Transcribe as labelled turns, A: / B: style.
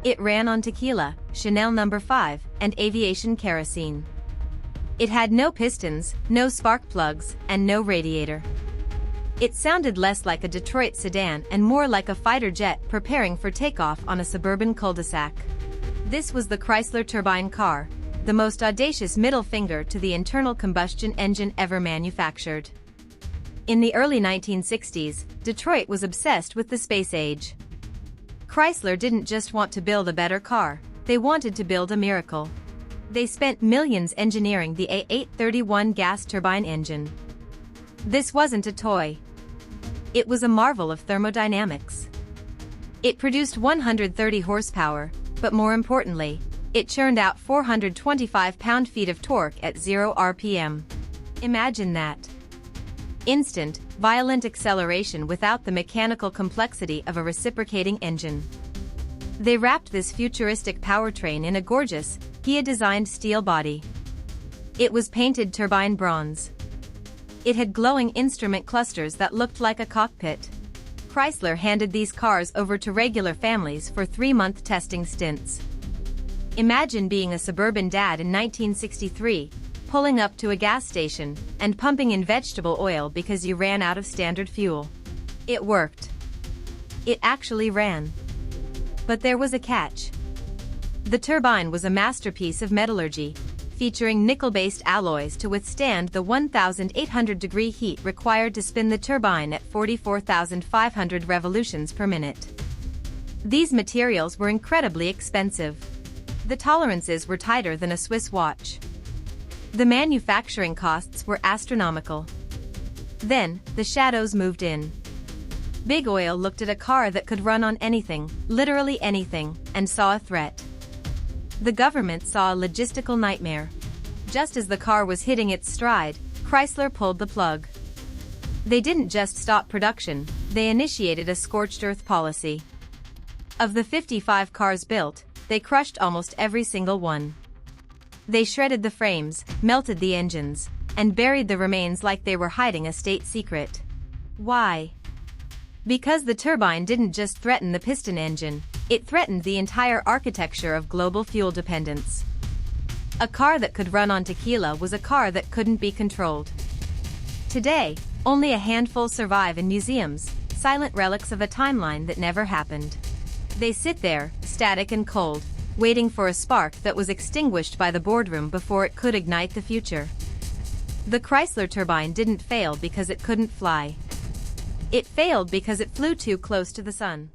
A: It ran on tequila, Chanel No. 5, and aviation kerosene. It had no pistons, no spark plugs, and no radiator. It sounded less like a Detroit sedan and more like a fighter jet preparing for takeoff on a suburban cul-de-sac. This was the Chrysler Turbine Car, the most audacious middle finger to the internal combustion engine ever manufactured. In the early 1960s, Detroit was obsessed with the space age. Chrysler didn't just want to build a better car, they wanted to build a miracle. They spent millions engineering the A831 gas turbine engine. This wasn't a toy. It was a marvel of thermodynamics. It produced 130 horsepower, but more importantly, it churned out 425 pound-feet of torque at 0 RPM. Imagine that. Instant, violent acceleration without the mechanical complexity of a reciprocating engine. They wrapped this futuristic powertrain in a gorgeous, Kia-designed steel body. It was painted turbine bronze. It had glowing instrument clusters that looked like a cockpit. Chrysler handed these cars over to regular families for 3-month testing stints. Imagine being a suburban dad in 1963, pulling up to a gas station and pumping in vegetable oil because you ran out of standard fuel. It worked. It actually ran. But there was a catch. The turbine was a masterpiece of metallurgy, featuring nickel-based alloys to withstand the 1,800-degree heat required to spin the turbine at 44,500 revolutions per minute. These materials were incredibly expensive. The tolerances were tighter than a Swiss watch. The manufacturing costs were astronomical. Then, the shadows moved in. Big Oil looked at a car that could run on anything, literally anything, and saw a threat. The government saw a logistical nightmare. Just as the car was hitting its stride, Chrysler pulled the plug. They didn't just stop production, they initiated a scorched earth policy. Of the 55 cars built, they crushed almost every single one. They shredded the frames, melted the engines, and buried the remains like they were hiding a state secret. Why? Because the turbine didn't just threaten the piston engine, it threatened the entire architecture of global fuel dependence. A car that could run on tequila was a car that couldn't be controlled. Today, only a handful survive in museums, silent relics of a timeline that never happened. They sit there, static and cold, waiting for a spark that was extinguished by the boardroom before it could ignite the future. The Chrysler turbine didn't fail because it couldn't fly. It failed because it flew too close to the sun.